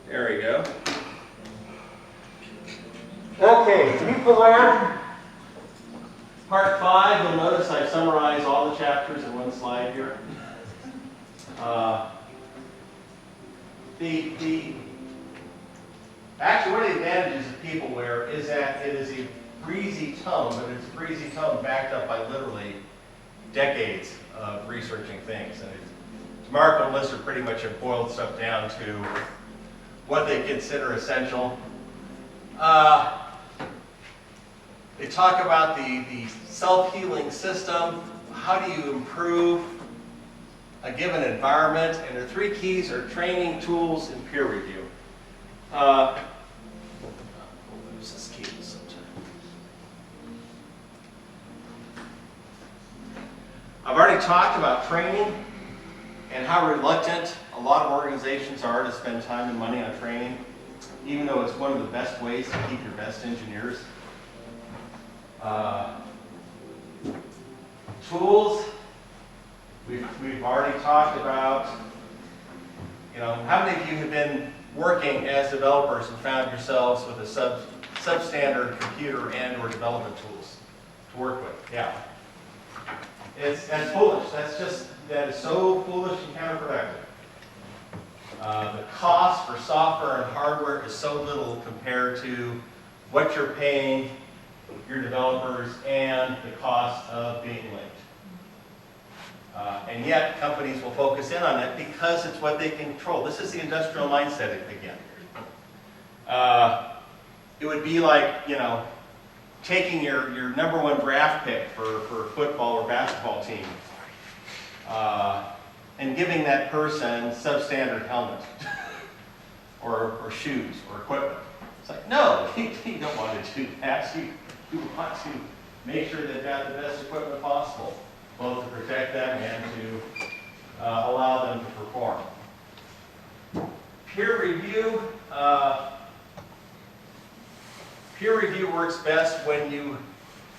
There we go. Okay, Peopleware. Part 5, you'll notice I summarized all the chapters in one slide here. Actually, one of the advantages of Peopleware is that it is a breezy tome, but it's a breezy tome backed up by literally decades of researching things. And DeMarco Lister pretty much have boiled stuff down to what they consider essential. They talk about the self-healing system. How do you improve a given environment? And the 3 keys are training, tools, and peer review. We'll lose this key sometime. I've already talked about training and how reluctant a lot of organizations are to spend time and money on training, even though it's one of the best ways to keep your best engineers. Tools, we've already talked about. You know, how many of you have been working as developers and found yourselves with a substandard computer and or development tools to work with? Yeah. That's foolish. That is so foolish and counterproductive. The cost for software and hardware is so little compared to what you're paying your developers and the cost of being linked. And yet, companies will focus in on it because it's what they can control. This is the industrial mindset again. It would be like, you know, taking your #1 draft pick for a football or basketball team and giving that person substandard helmet or shoes or equipment. It's like, no, you don't want to do that. You want to make sure they've got the best equipment possible, both to protect them and to allow them to perform. Peer review. Peer review works best when you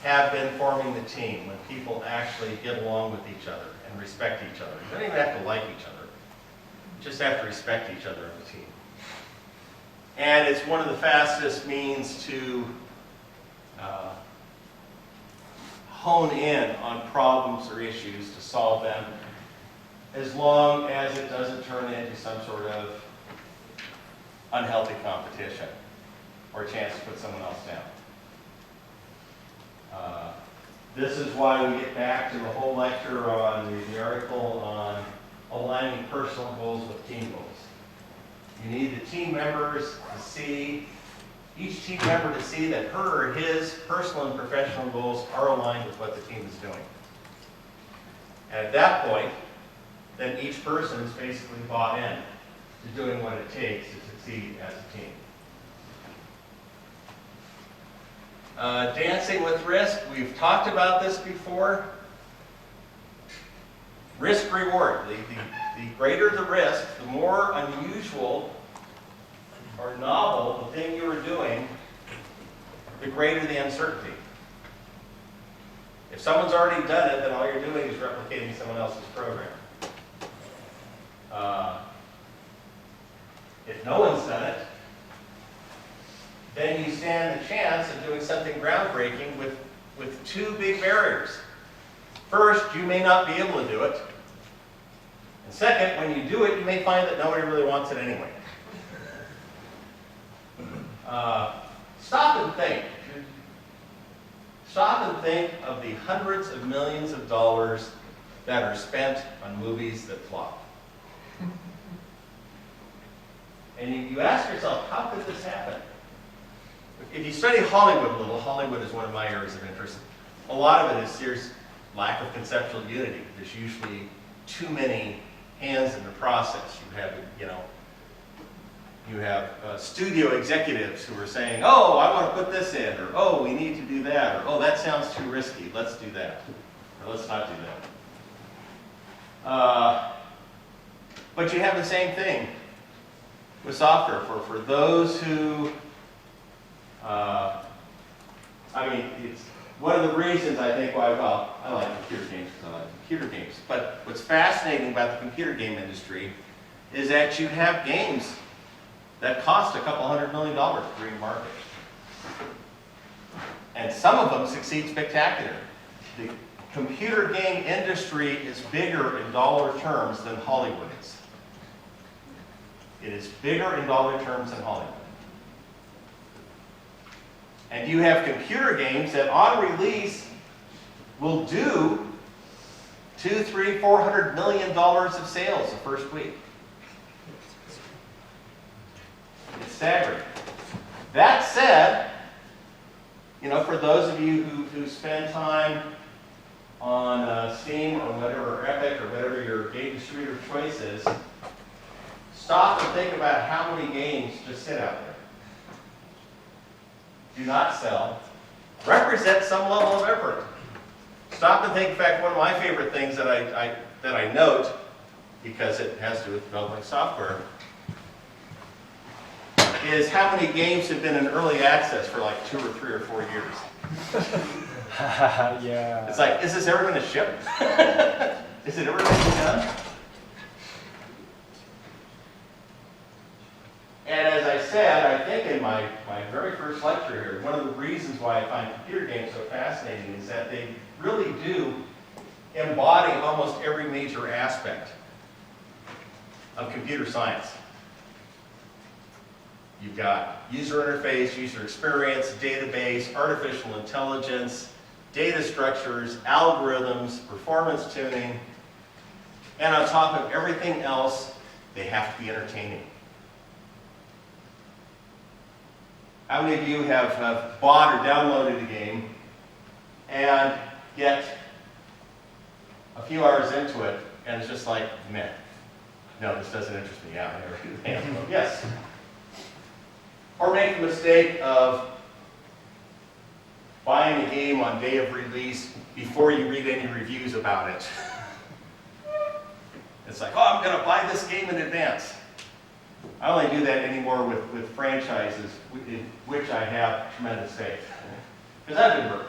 have been forming the team, when people actually get along with each other and respect each other. You don't even have to like each other. You just have to respect each other in the team. And it's one of the fastest means to hone in on problems or issues to solve them, as long as it doesn't turn into some sort of unhealthy competition or a chance to put someone else down. This is why we get back to the whole lecture on the article on aligning personal goals with team goals. You need the team members to see, each team member to see that her or his personal and professional goals are aligned with what the team is doing. And at that point, then each person is basically bought in to doing what it takes to succeed as a team. Dancing with risk, we've talked about this before. Risk reward, the greater the risk, the more unusual or novel the thing you were doing, the greater the uncertainty. If someone's already done it, then all you're doing is replicating someone else's program. If no one's done it, then you stand the chance of doing something groundbreaking with 2 big barriers. First, you may not be able to do it. And second, when you do it, you may find that nobody really wants it anyway. Stop and think. Stop and think of the hundreds of millions of dollars that are spent on movies that flop. And you ask yourself, how could this happen? If you study Hollywood a little, Hollywood is one of my areas of interest. A lot of it is serious lack of conceptual unity. There's usually too many hands in the process. You have studio executives who are saying, oh, I want to put this in, or oh, we need to do that, or oh, that sounds too risky, let's do that, or let's not do that. But you have the same thing with software. For those who, it's one of the reasons I think why, well, I like computer games because I like computer games. But what's fascinating about the computer game industry is that you have games that cost a couple $100 million to bring to market. And some of them succeed spectacular. The computer game industry is bigger in dollar terms than Hollywood is. It is bigger in dollar terms than Hollywood. And you have computer games that on release will do $200, $300, $400 million of sales the first week. It's staggering. That said, you know, for those of you who spend time on Steam or whatever, or Epic or whatever your game distributor of choice is, stop and think about how many games just sit out there. Do not sell. Represent some level of effort. Stop and think. In fact, one of my favorite things that I note, because it has to do with developing software, is how many games have been in early access for like 2 or 3 or 4 years. Yeah. It's like, is this ever going to ship? Is it ever going to be done? And as I said, I think in my very first lecture here, one of the reasons why I find computer games so fascinating is that they really do embody almost every major aspect of computer science. You've got user interface, user experience, database, artificial intelligence, data structures, algorithms, performance tuning, and on top of everything else, they have to be entertaining. How many of you have bought or downloaded a game and get a few hours into it and it's just like, meh, no, this doesn't interest me. Yeah, I never do. Yes. Or make the mistake of buying a game on day of release before you read any reviews about it. It's like, oh, I'm going to buy this game in advance. I only do that anymore with franchises in which I have tremendous faith. Because I've been burned.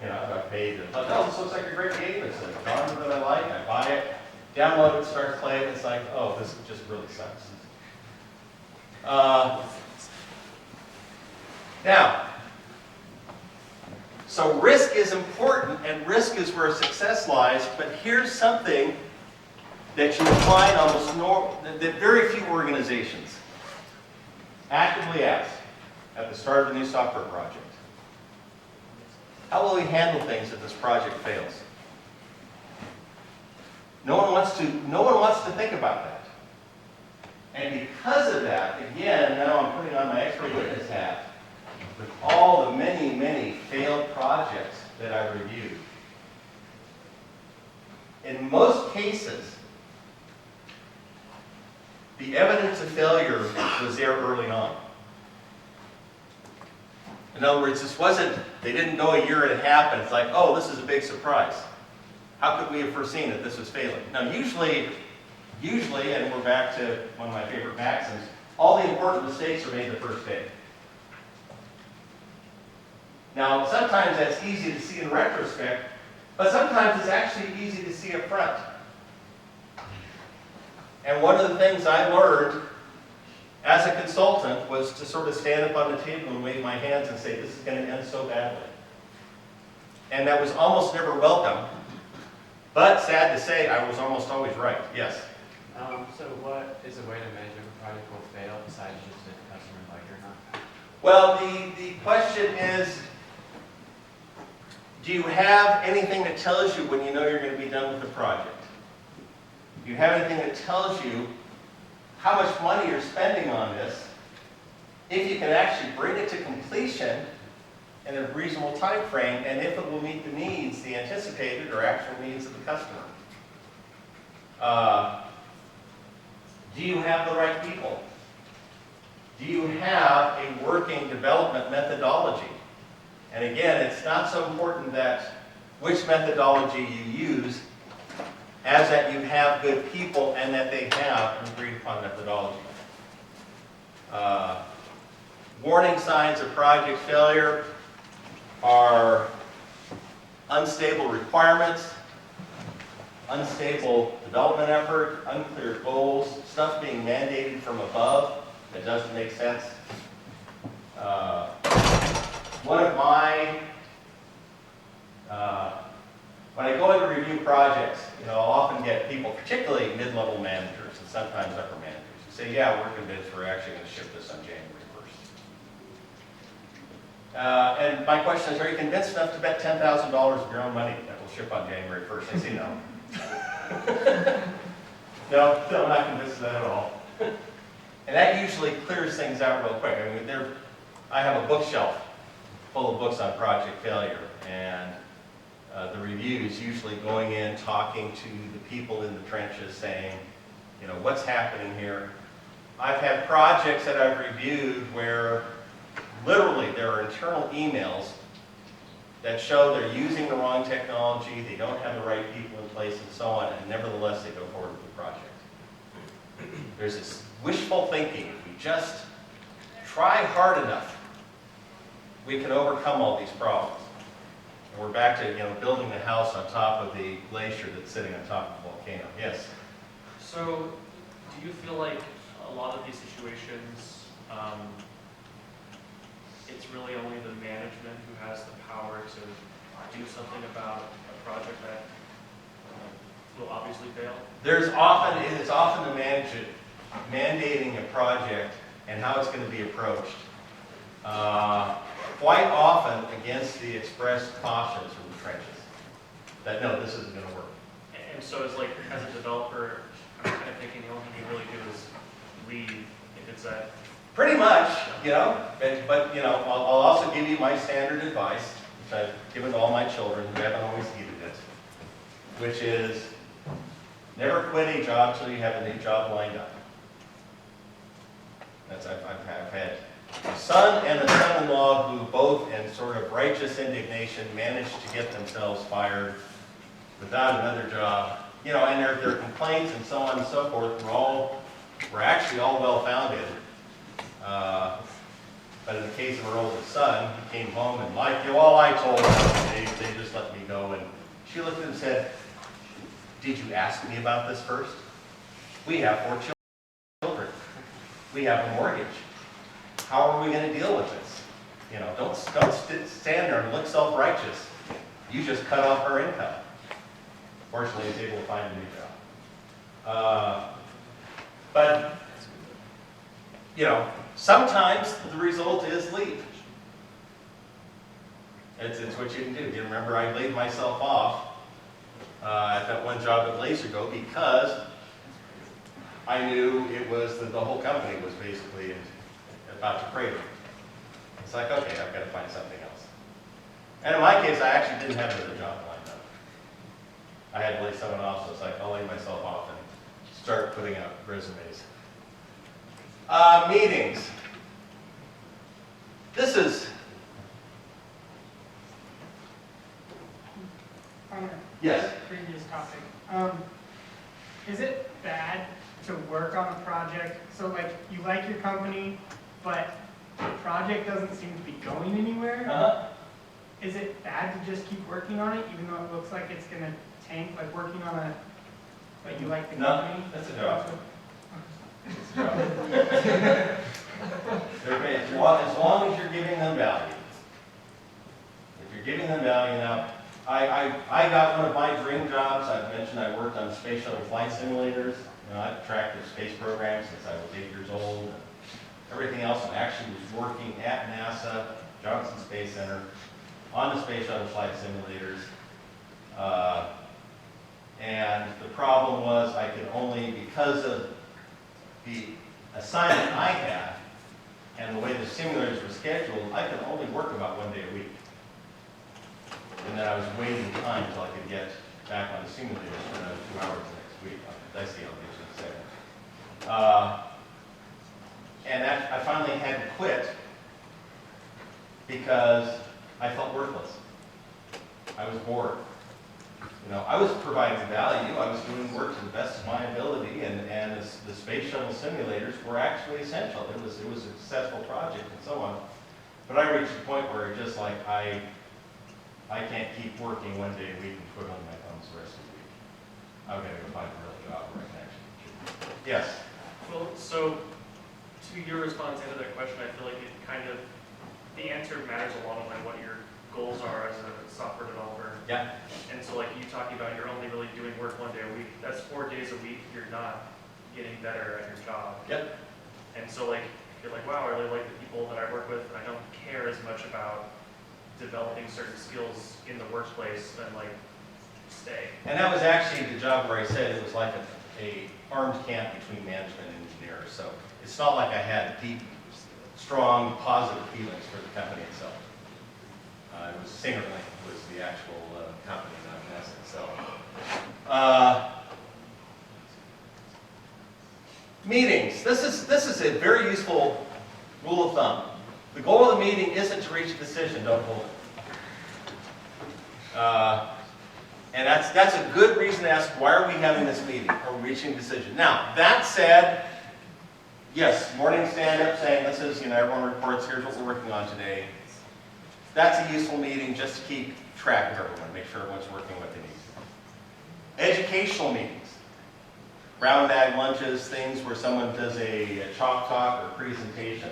You know, I've paid and thought, oh, this looks like a great game. It's a genre that I like. I buy it, download it, start playing. It's like, oh, this just really sucks. Now, so risk is important, and risk is where success lies, but here's something that you will find that very few organizations actively ask at the start of a new software project. How will we handle things if this project fails? No one wants to think about that. And because of that, again, now I'm putting on my expert witness hat, with all the many, many failed projects that I've reviewed. In most cases, the evidence of failure was there early on. In other words, this wasn't, they didn't know a year and a half and it's like, oh, this is a big surprise. How could we have foreseen that this was failing? Now, usually, and we're back to one of my favorite maxims, all the important mistakes are made the first day. Now, sometimes that's easy to see in retrospect, but sometimes it's actually easy to see up front. And one of the things I learned as a consultant was to sort of stand up on the table and wave my hands and say, this is going to end so badly. And that was almost never welcome, but sad to say, I was almost always right. Yes? So what is a way to measure if a project will fail besides just if the customer like it or not? Well, the question is, do you have anything that tells you when you know you're going to be done with the project? Do you have anything that tells you how much money you're spending on this, if you can actually bring it to completion in a reasonable time frame, and if it will meet the needs, the anticipated or actual needs of the customer? Do you have the right people? Do you have a working development methodology? And again, it's not so important that which methodology you use, as that you have good people and that they have an agreed upon methodology. Warning signs of project failure are unstable requirements, unstable development effort, unclear goals, stuff being mandated from above that doesn't make sense. One of my, when I go in to review projects, I'll often get people, particularly mid-level managers and sometimes upper managers, who say, yeah, we're convinced we're actually going to ship this on January 1st. And my question is, are you convinced enough to bet $10,000 of your own money that will ship on January 1st? They say no. No, I'm not convinced of that at all. And that usually clears things out real quick. I have a bookshelf full of books on project failure, and the reviews usually going in, talking to the people in the trenches, saying, what's happening here. I've had projects that I've reviewed where literally there are internal emails that show they're using the wrong technology, they don't have the right people in place, and so on, and nevertheless they go forward with the project. There's this wishful thinking. If we just try hard enough, we can overcome all these problems. And we're back to building the house on top of the glacier that's sitting on top of the volcano. Yes? So, do you feel like a lot of these situations, it's really only the management who has the power to do something about a project that will obviously fail? It's often the manager mandating a project and how it's going to be approached. Quite often against the expressed cautions from the trenches that no, this isn't going to work. And so it's like, as a developer, I'm kind of thinking the only thing you really do is leave if it's that. Pretty much, but I'll also give you my standard advice, which I've given to all my children who haven't always heeded it, which is never quit a job till you have a new job lined up. I've had a son and a son-in-law who both, in sort of righteous indignation, managed to get themselves fired without another job. And their complaints and so on and so forth were actually all well-founded. But in the case of her oldest son, he came home and all I told them, they just let me go. And she looked at him and said, did you ask me about this first? We have 4 children. We have a mortgage. How are we going to deal with this? Don't stand there and look self-righteous. You just cut off her income. Fortunately, he's able to find a new job. But sometimes the result is leave. It's what you can do. You remember I laid myself off at that one job at LaserGo because I knew it was the whole company was basically about to crater. It's like, okay, I've got to find something else. And in my case, I actually didn't have another job lined up. I had to lay someone off, so it's like I'll lay myself off and start putting out resumes. Meetings. This is... On a Yes. previous topic, is it bad to work on a project? So like, you like your company, but the project doesn't seem to be going anywhere? Uh-huh. Is it bad to just keep working on it, even though it looks like it's gonna tank, like working on a, but you like the No, company? that's a job. It's a job. As long as you're giving them value. If you're giving them value now, I got one of my dream jobs. I've mentioned I worked on space shuttle flight simulators. I've tracked the space program since I was 8 years old. And everything else, I actually was working at NASA, Johnson Space Center, on the space shuttle flight simulators. And the problem was I could only, because of the assignment I had and the way the simulators were scheduled, I could only work about 1 day a week. And then I was waiting time until I could get back on the simulators for another 2 hours next week. That's the LD in a second. And I finally had to quit because I felt worthless. I was bored. I was providing value. I was doing work to the best of my ability, and the space shuttle simulators were actually essential. It was a successful project and so on. But I reached a point where just like I can't keep working 1 day a week and twiddling my thumbs the rest of the week. I've got to go find a real job right next. Yes. Well, so to your response to that question, I feel like it kind of, the answer matters a lot on like what your goals are as a software developer. Yeah. And so like you talking about you're only really doing work 1 day a week, that's 4 days a week, you're not getting better at your job. Yep. And so like, you're like, wow, I really like the people that I work with, and I don't care as much about developing certain skills in the workplace than like stay. And that was actually the job where I said it was like a armed camp between management and engineers. So it's not like I had deep, strong, positive feelings for the company itself. It was Singerlink was the actual company, not Nest itself. Meetings. This is a very useful rule of thumb. The goal of the meeting isn't to reach a decision. Don't hold it. And that's a good reason to ask, why are we having this meeting? Are we reaching a decision? Now, that said, yes, morning stand-up saying, this is, everyone reports, here's what we're working on today. That's a useful meeting just to keep track of everyone, make sure everyone's working what they need. Educational meetings. Brown bag lunches, things where someone does a chalk talk or presentation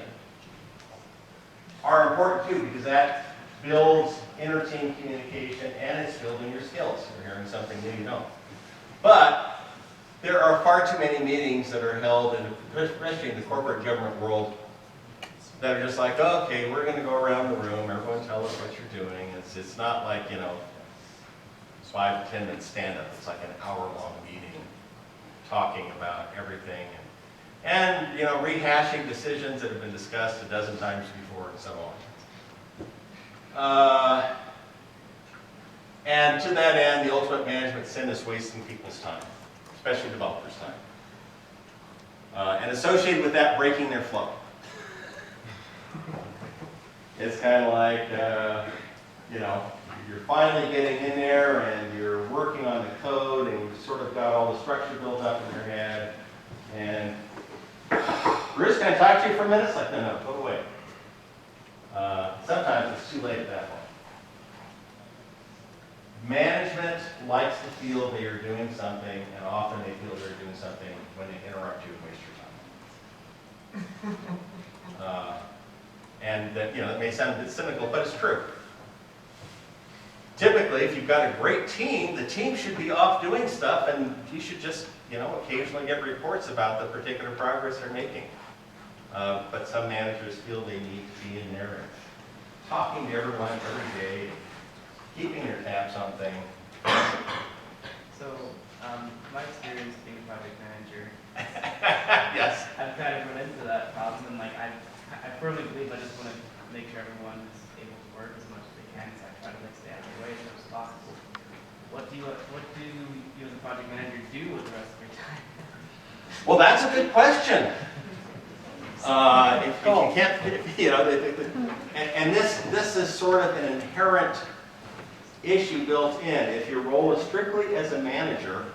are important too, because that builds inter-team communication and it's building your skills. You're hearing something new you don't. But there are far too many meetings that are held, especially in the corporate government world, that are just like, oh, okay, we're going to go around the room, everyone tell us what you're doing. It's not like, 5 to 10 minute stand-up. It's like an hour-long meeting talking about everything and rehashing decisions that have been discussed a dozen times before and so on. And to that end, the ultimate management sin is wasting people's time, especially developers' time. And associated with that, breaking their flow. It's kind of like, you're finally getting in there and you're working on the code and you've sort of got all the structure built up in your head. And Bruce, can I talk to you for a minute? It's like, no, go away. Sometimes it's too late at that point. Management likes to feel they are doing something, and often they feel they're doing something when they interrupt you and waste your time. And that, that may sound a bit cynical, but it's true. Typically, if you've got a great team, the team should be off doing stuff, and you should just, occasionally get reports about the particular progress they're making. But some managers feel they need to be in there and talking to everyone every day, keeping your tabs on things. So, my experience being a project manager, Yes. I've kind of run into that problem, and I firmly believe I just want to make sure everyone is able to work as much as they can, so I try to stay out of the way as much as possible. What do you as a project manager do with the rest of your time? Well, that's a good question. If you can't, and this is sort of an inherent issue built in. If your role is strictly as a manager,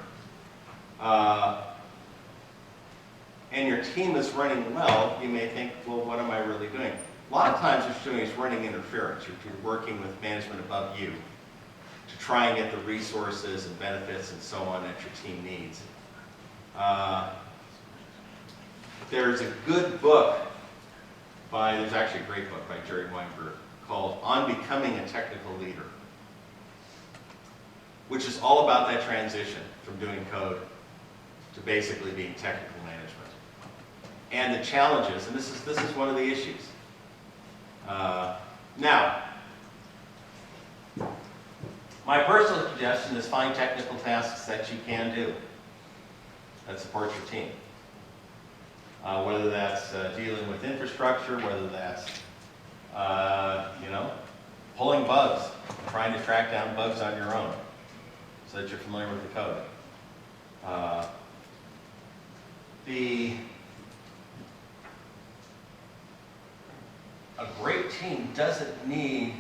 and your team is running well, you may think, well, what am I really doing? A lot of times what you're doing is running interference. You're working with management above you to try and get the resources and benefits and so on that your team needs. There's a good book there's actually a great book by Jerry Weinberg called On Becoming a Technical Leader, which is all about that transition from doing code to basically being technical management. And the challenges, and this is one of the issues. Now, my personal suggestion is find technical tasks that you can do that support your team. Whether that's dealing with infrastructure, whether that's, pulling bugs, trying to track down bugs on your own so that you're familiar with the code. A great team doesn't need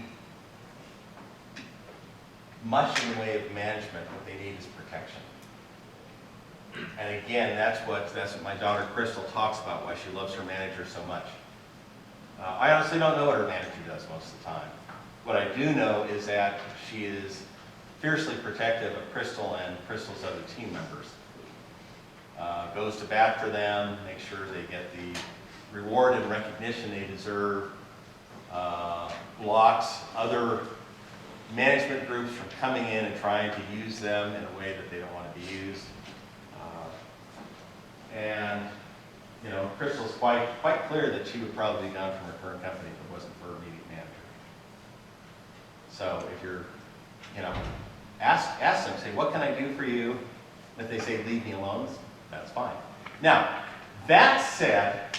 much in the way of management. What they need is protection. And again, that's what my daughter Crystal talks about, why she loves her manager so much. I honestly don't know what her manager does most of the time. What I do know is that she is fiercely protective of Crystal and Crystal's other team members. goes to bat for them, makes sure they get the reward and recognition they deserve, blocks other management groups from coming in and trying to use them in a way that they don't want to be used. And you know, Crystal's quite clear that she would probably be gone from her current company if it wasn't for her immediate manager. So if you're, you know, ask them, say, what can I do for you? If they say, leave me alone, that's fine. Now, that said,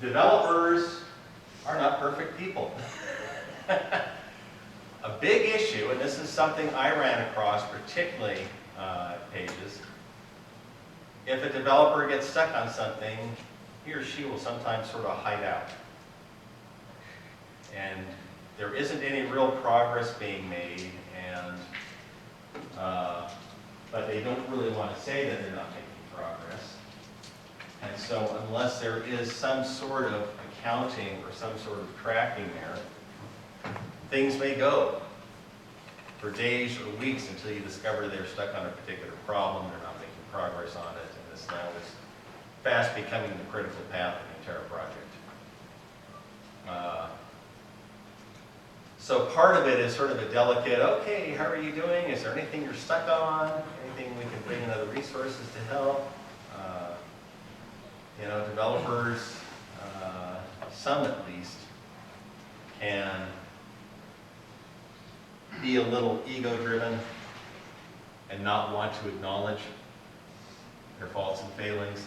developers are not perfect people. A big issue, and this is something I ran across particularly at Pages, if a developer gets stuck on something, he or she will sometimes sort of hide out. And there isn't any real progress being made, and but they don't really want to say that they're not making progress. And so unless there is some sort of accounting or some sort of tracking there, things may go for days or weeks until you discover they're stuck on a particular problem, they're not making progress on it, and this now is fast becoming the critical path of the entire project. So part of it is sort of a delicate, okay, how are you doing? Is there anything you're stuck on? Anything we can bring in other resources to help? You know, developers, some at least, can be a little ego-driven and not want to acknowledge their faults and failings.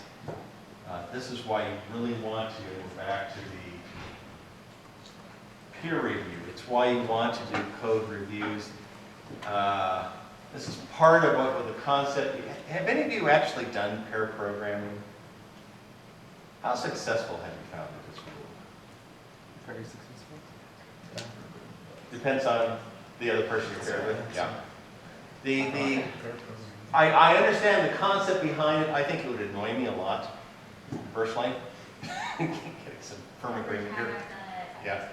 This is why you really want to go back to the peer review. It's why you want to do code reviews. This is part of what the concept. Have any of you actually done pair programming? How successful have you found it as a rule? Very successful. Depends on the other person you're paired with. Yeah. I understand the concept behind it. I think it would annoy me a lot, personally. Getting some firm agreement here. Yeah.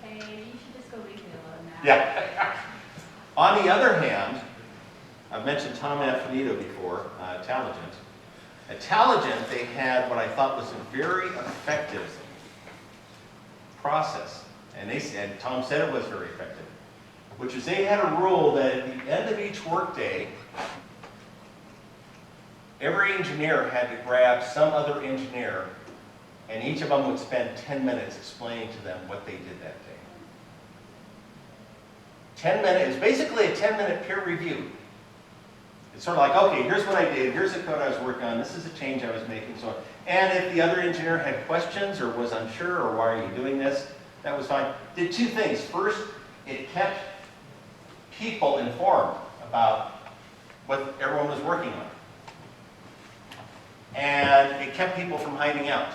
Okay, you should just go leave me alone now. Yeah. On the other hand, I've mentioned Tom Affinito before, Taligent. At Taligent, they had what I thought was a very effective process. And they said, Tom said it was very effective, which is they had a rule that at the end of each workday, every engineer had to grab some other engineer, and each of them would spend 10 minutes explaining to them what they did that day. 10 minutes, it's basically a 10-minute peer review. It's sort of like, okay, here's what I did, here's the code I was working on, this is a change I was making, so on. And if the other engineer had questions or was unsure, or why are you doing this, that was fine. Did two things. First, it kept people informed about what everyone was working on. And it kept people from hiding out.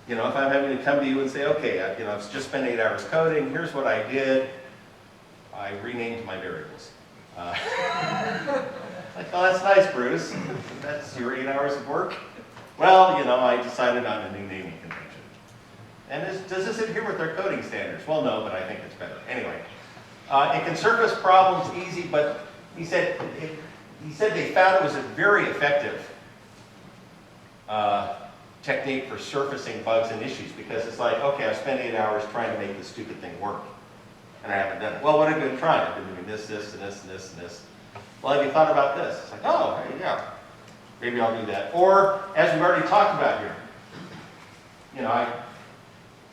You know, if I'm having to come to you and say, okay, I've just spent 8 hours coding, here's what I did. I renamed my variables. Like, oh, that's nice, Bruce. That's your 8 hours of work? Well, you know, I decided on a new naming convention. And does this adhere with our coding standards? Well, no, but I think it's better. Anyway, it can surface problems easy, but he said they found it was a very effective technique for surfacing bugs and issues, because it's like, okay, I've spent 8 hours trying to make this stupid thing work, and I haven't done it. Well, what have you been trying? I've been doing this, this, and this, and this, and this. Well, have you thought about this? It's like, oh, yeah, maybe I'll do that. Or, as we've already talked about here, you know,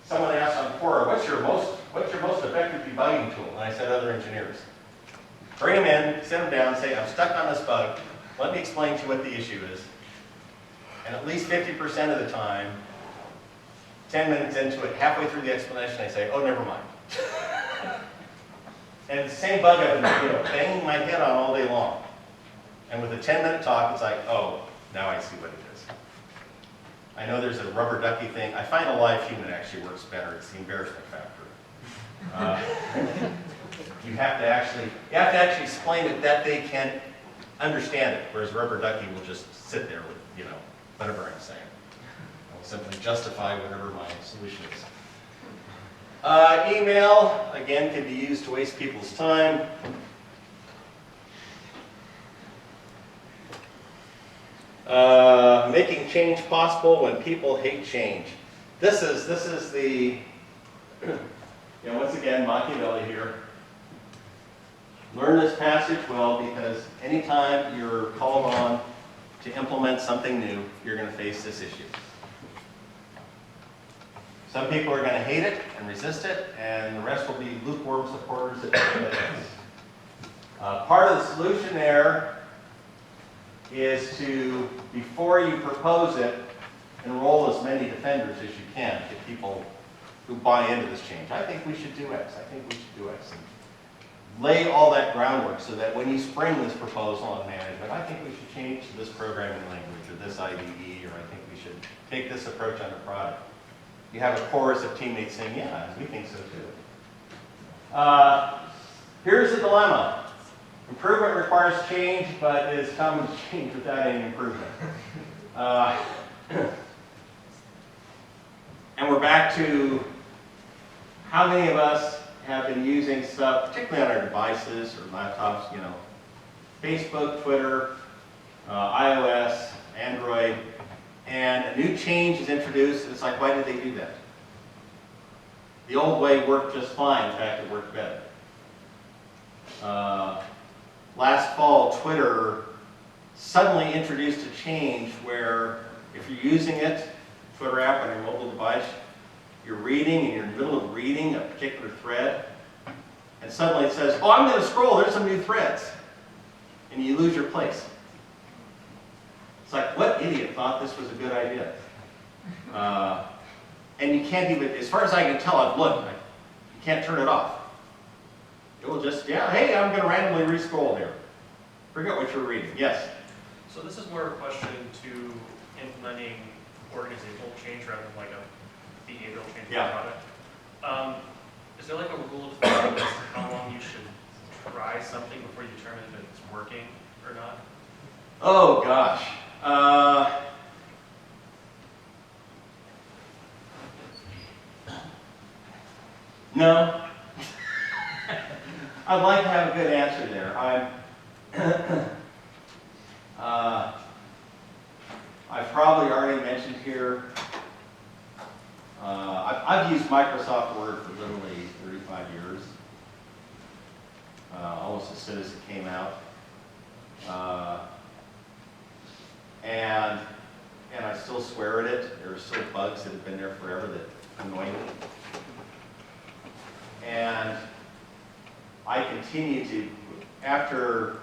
someone asked on Quora, what's your most effective debugging tool? And I said, other engineers. Bring them in, sit them down, say, I'm stuck on this bug. Let me explain to you what the issue is. And at least 50% of the time, 10 minutes into it, halfway through the explanation, I say, oh, never mind. And it's the same bug I've been banging my head on all day long. And with a 10-minute talk, it's like, oh, now I see what it is. I know there's a rubber ducky thing. I find a live human actually works better. It's the embarrassment factor. You have to actually explain it that they can understand it, whereas rubber ducky will just sit there with, you know, whatever I'm saying. I will simply justify whatever my solution is. Email, again, can be used to waste people's time. Making change possible when people hate change. This is the, once again, Machiavelli here. Learn this passage well, because anytime you're called on to implement something new, you're going to face this issue. Some people are going to hate it and resist it, and the rest will be lukewarm supporters of it. Part of the solution there is to, before you propose it, enroll as many defenders as you can, get people who buy into this change. I think we should do X. I think we should do X. And lay all that groundwork so that when you spring this proposal on management, I think we should change this programming language or this IDE, or I think we should take this approach on the product. You have a chorus of teammates saying, yeah, we think so too. Here's the dilemma. Improvement requires change, but it is common to change without any improvement. And we're back to how many of us have been using stuff, particularly on our devices or laptops, Facebook, Twitter, iOS, Android, and a new change is introduced, and it's like, why did they do that? The old way worked just fine. In fact, it worked better. Last fall, Twitter suddenly introduced a change where if you're using it, Twitter app on your mobile device, you're reading and you're in the middle of reading a particular thread, and suddenly it says, oh, I'm going to scroll, there's some new threads, and you lose your place. It's like, what idiot thought this was a good idea? And you can't even, as far as I can tell, I've looked, you can't turn it off. It will just, yeah, hey, I'm going to randomly re-scroll here. Forget what you're reading. Yes? So this is more of a question to implementing organizational change rather than like a behavioral change in the product. Is there like a rule of thumb as to how long you should try something before you determine if it's working or not? Oh, gosh. No. I'd like to have a good answer there. I've probably already mentioned here, I've used Microsoft Word for literally 35 years, almost as soon as it came out. And I still swear at it. There are still bugs that have been there forever that annoy me. And I continue to, after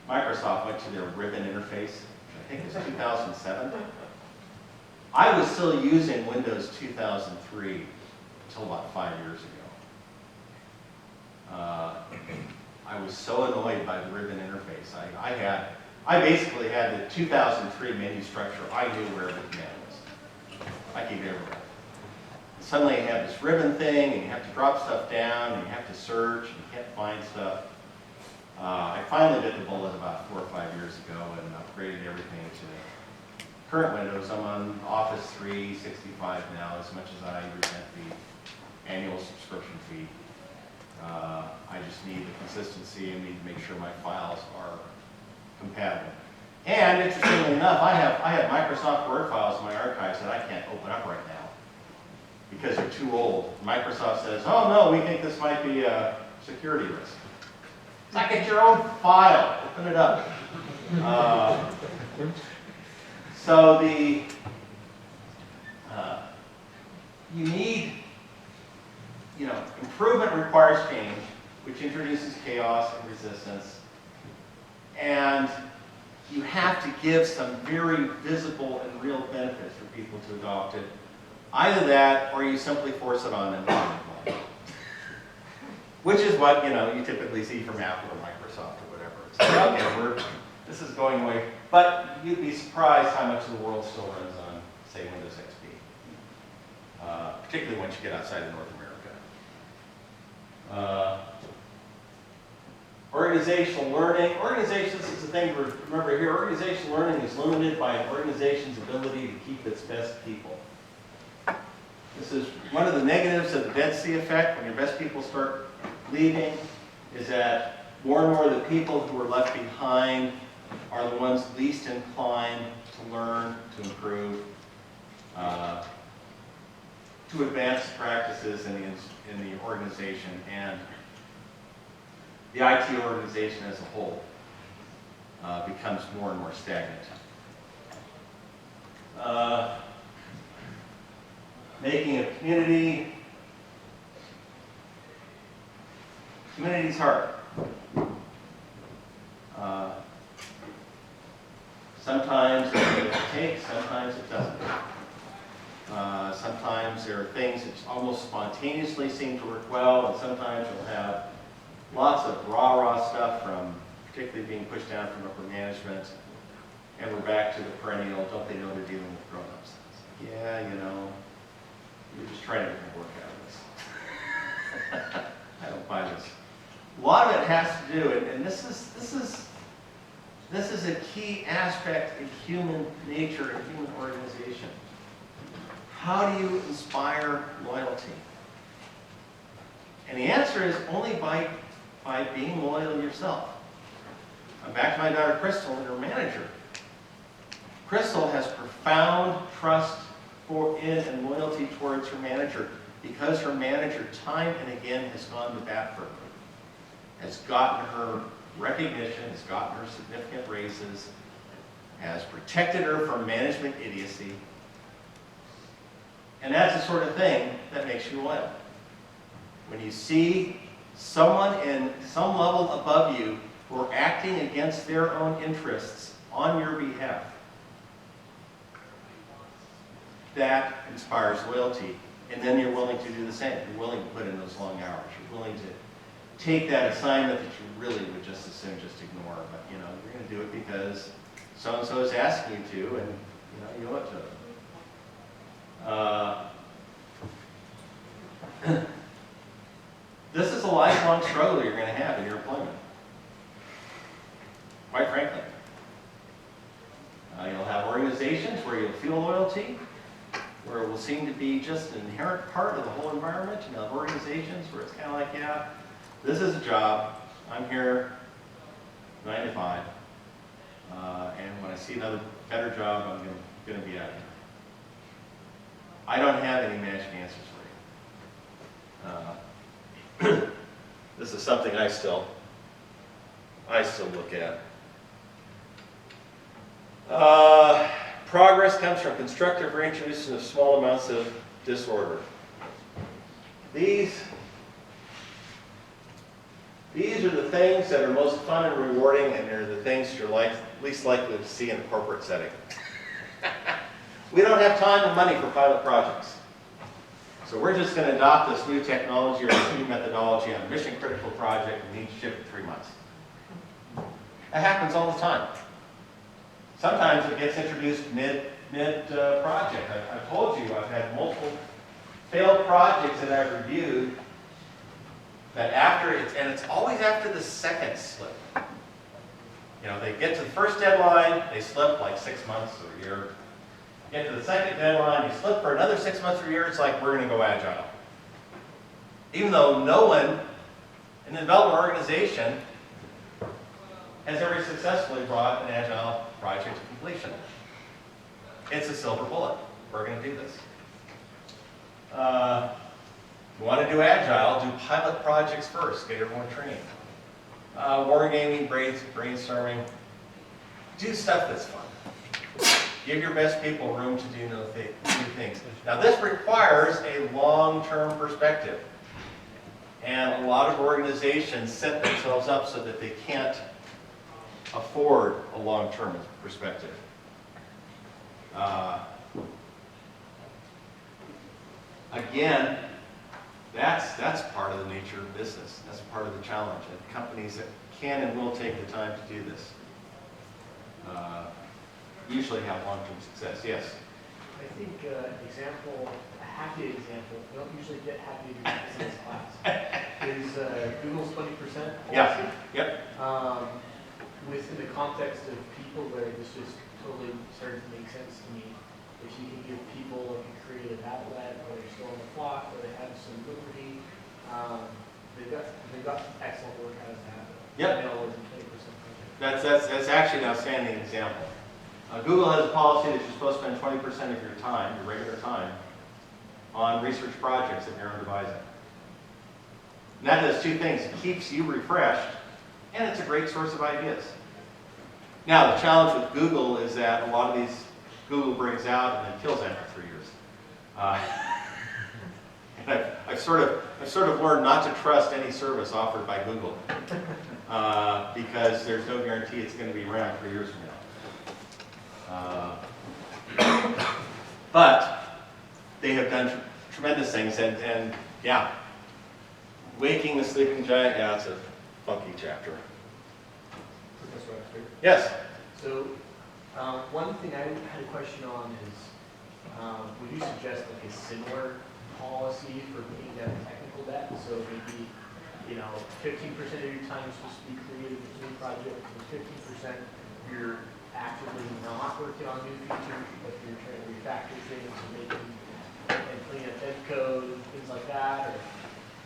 Microsoft went to their ribbon interface, I think it was 2007, I was still using Windows 2003 until about 5 years ago. I was so annoyed by the ribbon interface. I basically had the 2003 menu structure. I knew where the command was. I could get everywhere. Suddenly you have this ribbon thing, and you have to drop stuff down, and you have to search, and you can't find stuff. I finally bit the bullet about 4 or 5 years ago and upgraded everything to current Windows. I'm on Office 365 now, as much as I resent the annual subscription fee. I just need the consistency and need to make sure my files are compatible. And interestingly enough, I have Microsoft Word files in my archives that I can't open up right now because they're too old. Microsoft says, oh no, we think this might be a security risk. It's like, it's your own file, open it up. So you need, improvement requires change, which introduces chaos and resistance. And you have to give some very visible and real benefits for people to adopt it. Either that, or you simply force it on them. Which is what, you typically see from Apple or Microsoft or whatever. It's like, okay, this is going away. But you'd be surprised how much of the world still runs on, say, Windows XP. Particularly once you get outside of North America. Organizational learning. This is the thing to remember here. Organizational learning is limited by an organization's ability to keep its best people. This is one of the negatives of the Dead Sea effect. When your best people start leaving, is that more and more of the people who are left behind are the ones least inclined to learn, to improve, to advance practices in the organization and the IT organization as a whole becomes more and more stagnant. Making a community's hard. Sometimes it takes, sometimes it doesn't. Sometimes there are things that almost spontaneously seem to work well, and sometimes you'll have lots of rah-rah stuff from, particularly being pushed down from upper management, and we're back to the perennial, don't they know they're dealing with grown-ups? Yeah, you know, you're just trying to get the work out of this. I don't buy this. A lot of it has to do, and this is a key aspect of human nature and human organization. How do you inspire loyalty? And the answer is only by being loyal yourself. I'm back to my daughter Crystal and her manager. Crystal has profound trust in and loyalty towards her manager because her manager time and again has gone to bat for her, has gotten her recognition, has gotten her significant raises, has protected her from management idiocy. And that's the sort of thing that makes you loyal. When you see someone in some level above you who are acting against their own interests on your behalf, that inspires loyalty. And then you're willing to do the same. You're willing to put in those long hours. You're willing to take that assignment that you really would just as soon just ignore. But you know, you're going to do it because so-and-so is asking you to, and you owe it to them. This is a lifelong struggle you're going to have in your employment. Quite frankly. You'll have organizations where you'll feel loyalty, where it will seem to be just an inherent part of the whole environment. And you'll have organizations where it's kind of like, yeah, this is a job. I'm here 9 to 5. And when I see another better job, I'm going to be out of here. I don't have any magic answers for you. This is something I still look at. Progress comes from constructive reintroduction of small amounts of disorder. These are the things that are most fun and rewarding, and they're the things you're least likely to see in a corporate setting. We don't have time and money for pilot projects. So we're just going to adopt this new technology or this new methodology on a mission-critical project and need to ship in 3 months. That happens all the time. Sometimes it gets introduced mid-project. I've told you I've had multiple failed projects that I've reviewed that and it's always after the second slip. They get to the first deadline, they slip like 6 months or a year. Get to the second deadline, you slip for another 6 months or a year, it's like we're going to go agile. Even though no one in the development organization has ever successfully brought an agile project to completion. It's a silver bullet. We're going to do this. You want to do agile, do pilot projects first, get everyone trained. Wargaming, brainstorming, do stuff that's fun. Give your best people room to do new things. Now this requires a long-term perspective. And a lot of organizations set themselves up so that they can't afford a long-term perspective. Again, that's part of the nature of business. That's part of the challenge. And companies that can and will take the time to do this usually have long-term success. Yes? I think a happy example, we don't usually get happy examples in this class, is Google's 20% policy. Yeah. Yep. Within the context of Peopleware, this just totally started to make sense to me. if you can give people like a creative outlet, where they're still on the clock, where they have some liberty, they've got excellent work out of that. Yep. Email was 20% That's actually an outstanding example. Google has a policy that you're supposed to spend 20% of your time, your regular time, on research projects that you're devising. And that does two things. It keeps you refreshed, and it's a great source of ideas. Now, the challenge with Google is that a lot of these Google brings out and then kills after 3 years. And I've sort of learned not to trust any service offered by Google because there's no guarantee it's going to be around 3 years from now. But they have done tremendous things, and yeah, Waking the Sleeping Giant, yeah, it's a funky chapter. Professor Webster. Yes? So, one thing I had a question on is, would you suggest like a similar policy for paying down technical debt? So maybe, 15% of your time is supposed to be creative with new projects, and 15% you're actively not working on new features, but you're trying to refactor things and making and clean up ed code and things like that, or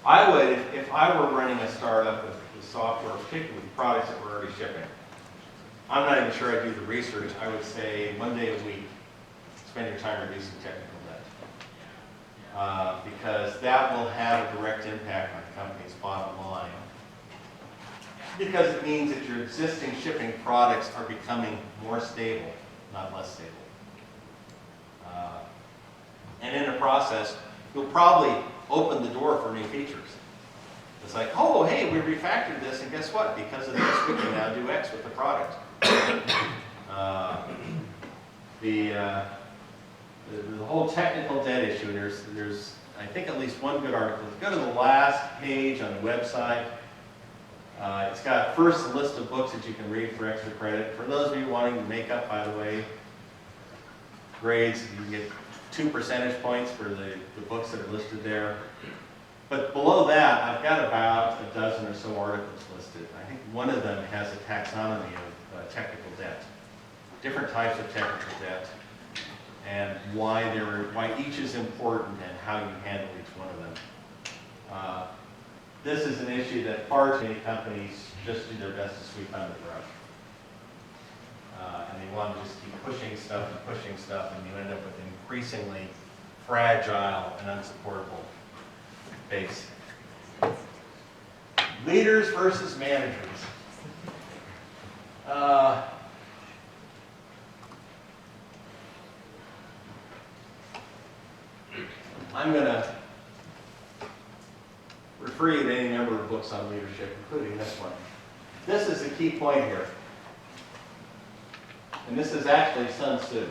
I would, if I were running a startup with software, particularly with products that were already shipping. I'm not even sure I'd do the research. I would say 1 day a week, spend your time reducing technical debt. Because that will have a direct impact on the company's bottom line. Because it means that your existing shipping products are becoming more stable, not less stable. And in the process, you'll probably open the door for new features. It's like, oh, hey, we refactored this, and guess what? Because of this, we can now do X with the product. The whole technical debt issue, there's I think at least one good article. If you go to the last page on the website, it's got first a list of books that you can read for extra credit. For those of you wanting to make up, by the way, grades, you can get 2 percentage points for the books that are listed there. But below that, I've got about a dozen or so articles listed. I think one of them has a taxonomy of technical debt, different types of technical debt, and why each is important and how you handle each one of them. This is an issue that far too many companies just do their best to sweep under the rug. And they want to just keep pushing stuff, and you end up with an increasingly fragile and unsupportable base. Leaders versus managers. I'm going to refer you to any number of books on leadership, including this one. This is the key point here. And this is actually Sun Tzu,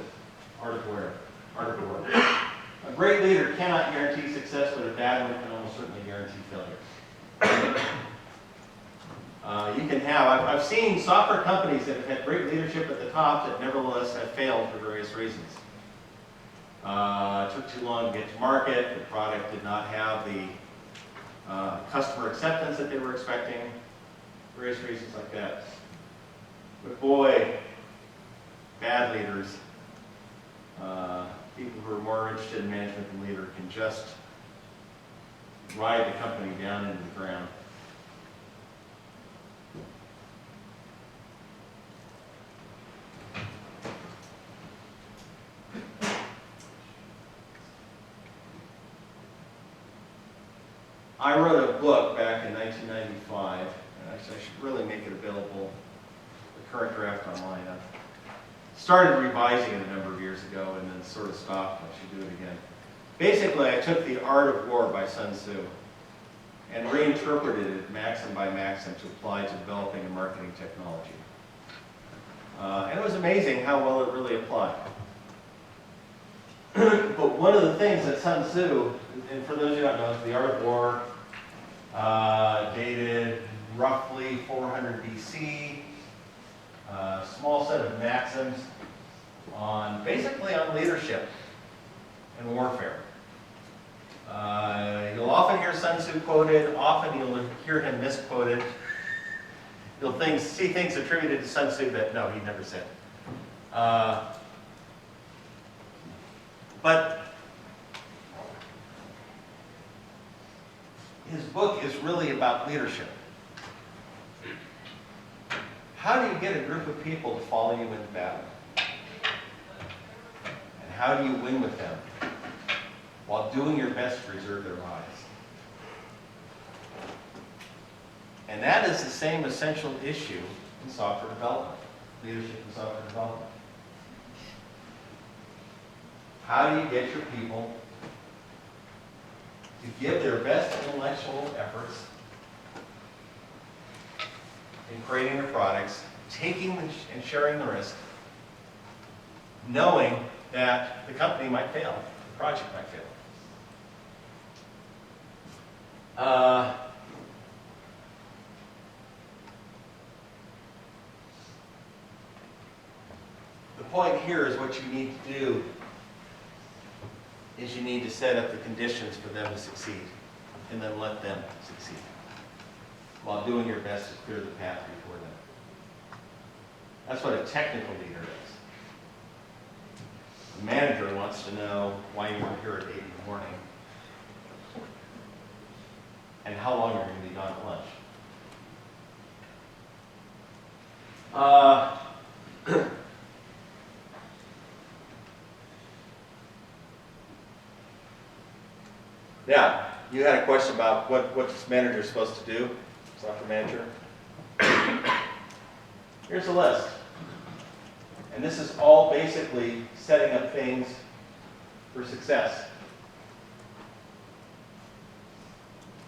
Art of War. A great leader cannot guarantee success, but a bad one can almost certainly guarantee failure. You can have, I've seen software companies that have had great leadership at the top that nevertheless have failed for various reasons. It took too long to get to market, the product did not have the customer acceptance that they were expecting, various reasons like that. But boy, bad leaders, people who are more interested in management than leader can just ride the company down into the ground. I wrote a book back in 1995, and I should really make it available, the current draft online. I started revising it a number of years ago and then sort of stopped. I should do it again. Basically, I took The Art of War by Sun Tzu and reinterpreted it maxim by maxim to apply to developing and marketing technology. And it was amazing how well it really applied. But one of the things that Sun Tzu, and for those of you who don't know, The Art of War, dated roughly 400 BC, small set of maxims basically on leadership and warfare. You'll often hear Sun Tzu quoted, often you'll hear him misquoted. You'll see things attributed to Sun Tzu that, no, he never said. But his book is really about leadership. How do you get a group of people to follow you into battle? And how do you win with them while doing your best to preserve their lives? And that is the same essential issue in software development, leadership in software development. How do you get your people to give their best intellectual efforts in creating their products, taking and sharing the risk, knowing that the company might fail, the project might fail? The point here is what you need to do is you need to set up the conditions for them to succeed and then let them succeed while doing your best to clear the path before them. That's what a technical leader is. A manager wants to know why you weren't here at 8 in the morning and how long you're going to be gone at lunch. Yeah, you had a question about what this manager is supposed to do, software manager. Here's a list. And this is all basically setting up things for success.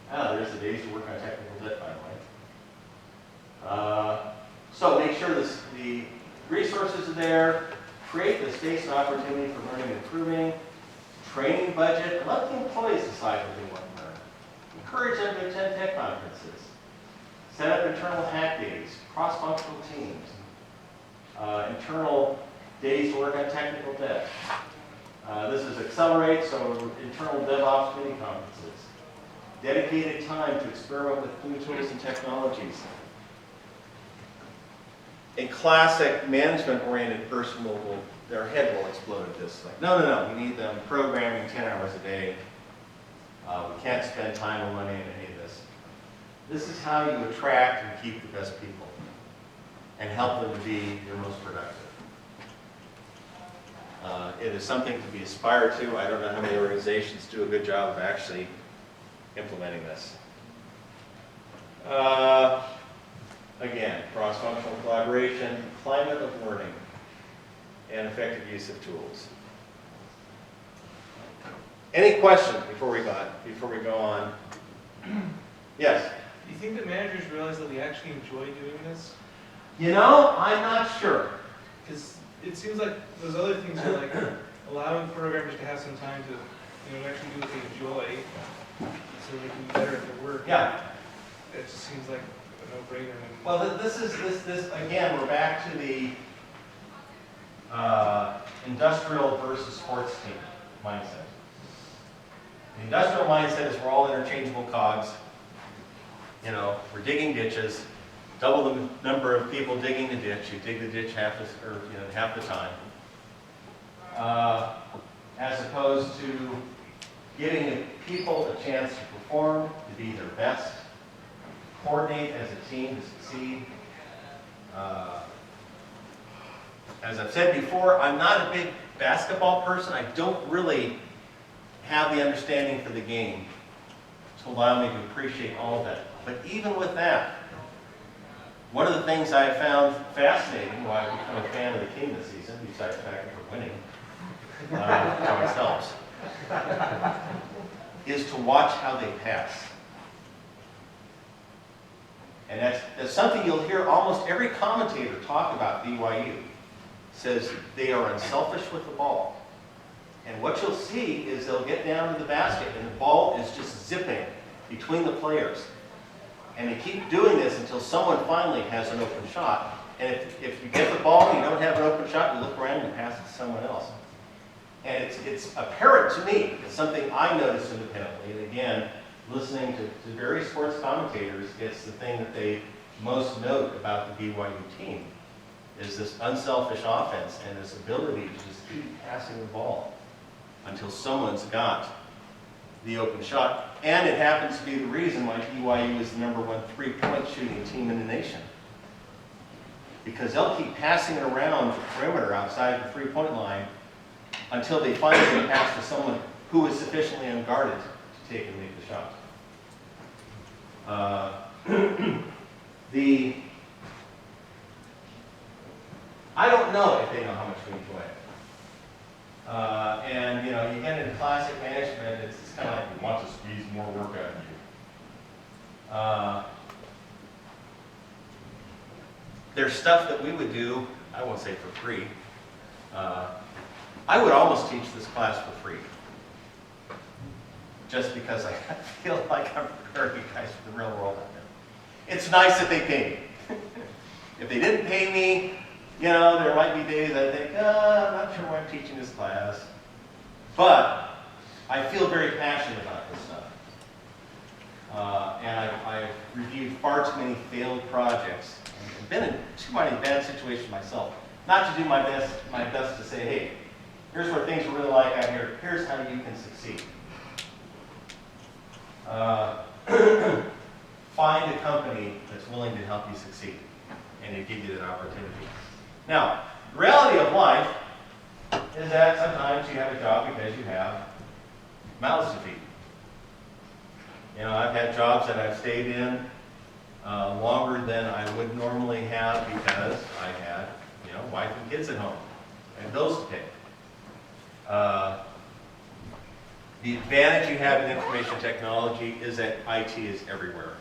There's the days to work on technical debt, by the way. So make sure the resources are there, create the space and opportunity for learning and improving, training budget, and let the employees decide what they want to learn. Encourage them to attend tech conferences. Set up internal hack days, cross-functional teams, internal days to work on technical debt. This is Accelerate, so internal DevOps mini conferences. Dedicated time to experiment with new tools and technologies. A classic management-oriented person their head will explode at this. Like, no, we need them programming 10 hours a day. We can't spend time or money on any of this. This is how you attract and keep the best people and help them to be your most productive. It is something to be aspired to. I don't know how many organizations do a good job of actually implementing this. Again, cross-functional collaboration, climate of learning, and effective use of tools. Any questions before we go on? Yes? Do you think that managers realize that we actually enjoy doing this? You know, I'm not sure. Because it seems like those other things are like allowing programmers to have some time to, actually do what they enjoy, so they can be better at their work. Yeah. It just seems like a no-brainer. Well, this again, we're back to the industrial versus sports team mindset. The industrial mindset is we're all interchangeable cogs. We're digging ditches, double the number of people digging the ditch. You dig the ditch half the time. As opposed to giving the people a chance to perform, to be their best, coordinate as a team to succeed. As I've said before, I'm not a big basketball person. I don't really have the understanding for the game to allow me to appreciate all of that. But even with that, one of the things I have found fascinating, why I've become a fan of the team this season, besides the fact that we're winning, which always helps, is to watch how they pass. And that's something you'll hear almost every commentator talk about BYU. Says they are unselfish with the ball. And what you'll see is they'll get down to the basket and the ball is just zipping between the players. And they keep doing this until someone finally has an open shot. And if you get the ball and you don't have an open shot, you look around and pass it to someone else. And it's apparent to me, it's something I noticed independently, and again, listening to various sports commentators, it's the thing that they most note about the BYU team, is this unselfish offense and this ability to just keep passing the ball. until someone's got the open shot. And it happens to be the reason why BYU is the #1 3-point shooting team in the nation. Because they'll keep passing it around the perimeter outside the 3-point line until they finally get pass to someone who is sufficiently unguarded to take and make the shot. I don't know if they know how much we enjoy it. And you know, you get into classic management, it's kind of like we want to squeeze more work out of you. There's stuff that we would do, I won't say for free. I would almost teach this class for free. Just because I feel like I'm preparing you guys for the real world out there. It's nice that they pay me. If they didn't pay me, you know, there might be days I think, I'm not sure why I'm teaching this class. But I feel very passionate about this stuff. And I've reviewed far too many failed projects and been in too many bad situations myself. Not to do my best to say, hey, here's where things are really like out here. Here's how you can succeed. Find a company that's willing to help you succeed and to give you that opportunity. Now, the reality of life is that sometimes you have a job because you have mouths to feed. You know, I've had jobs that I've stayed in longer than I would normally have because I had, you know, wife and kids at home and bills to pay. The advantage you have in information technology is that IT is everywhere.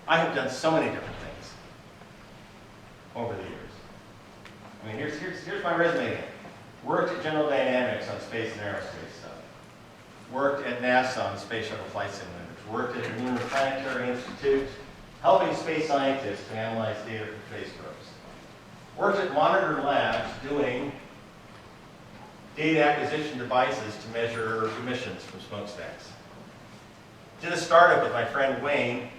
I have done so many different things over the years. I mean, here's my resume. Worked at General Dynamics on space and aerospace stuff. Worked at NASA on space shuttle flight simulators. Worked at the Lunar Planetary Institute, helping space scientists to analyze data from space probes. Worked at Monitor Labs doing data acquisition devices to measure emissions from smokestacks. Did a startup with my friend Wayne,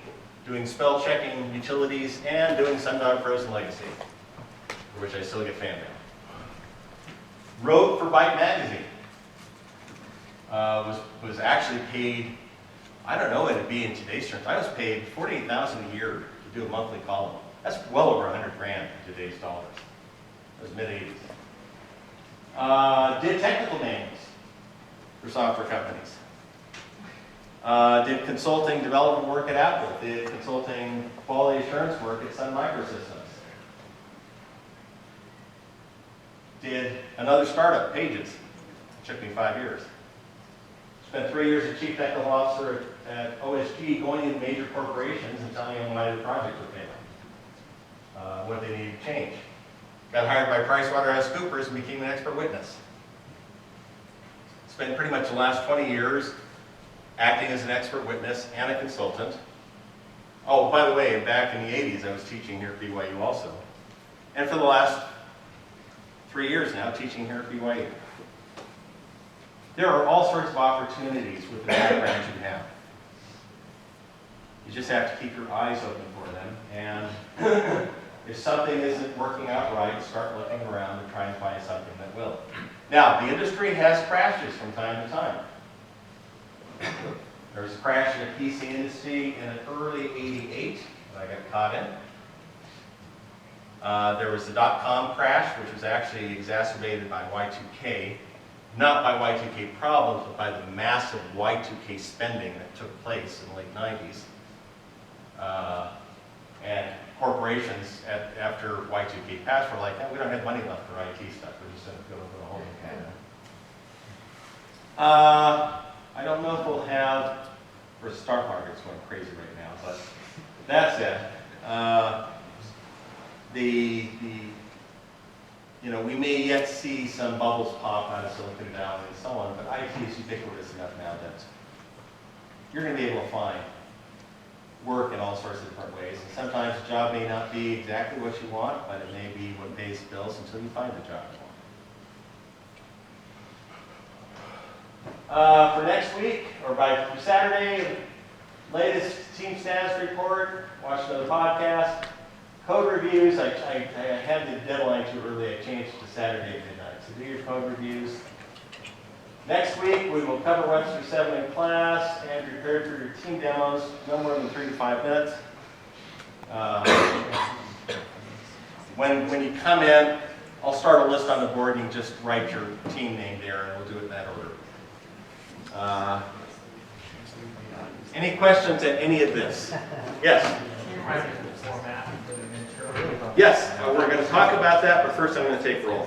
doing spell checking utilities and doing Sundog Frozen Legacy, for which I still get fan mail. Wrote for Byte Magazine. Was actually paid, I don't know what it'd be in today's terms. I was paid $48,000 a year to do a monthly column. That's well over 100 grand in today's dollars. It was mid-80s. Did technical manuals for software companies. Did consulting development work at Apple. Did consulting quality assurance work at Sun Microsystems. Did another startup, Pages. It took me 5 years. Spent 3 years as chief technical officer at OSG, going into major corporations and telling them why the projects were failing, what they needed to change. Got hired by PricewaterhouseCoopers and became an expert witness. Spent pretty much the last 20 years acting as an expert witness and a consultant. Oh, by the way, back in the 80s, I was teaching here at BYU also. And for the last 3 years now, teaching here at BYU. There are all sorts of opportunities with the background you have. You just have to keep your eyes open for them. And if something isn't working out right, start looking around and try and find something that will. Now, the industry has crashes from time to time. There was a crash in the PC industry in early '88 that I got caught in. There was the dot-com crash, which was actually exacerbated by Y2K. Not by Y2K problems, but by the massive Y2K spending that took place in the late 90s. And corporations, after Y2K passed, were like, oh, we don't have money left for IT stuff. We're just going to go to the holding pattern. I don't know if we'll have, for stock market's going crazy right now, but that said, you know, we may yet see some bubbles pop out of Silicon Valley and so on, but IT is ubiquitous enough now that you're going to be able to find work in all sorts of different ways. And sometimes the job may not be exactly what you want, but it may be what pays the bills until you find the job you want. For next week, or by Saturday, latest team status report, watch another podcast. Code reviews, I had the deadline too early, I changed it to Saturday midnight. So do your code reviews. Next week, we will cover Webster 7 in class and be prepared for your team demos, no more than 3 to 5 minutes. When you come in, I'll start a list on the board and you just write your team name there and we'll do it in that order. Any questions at any of this? Yes? Yes, we're going to talk about that, but first I'm going to take roll.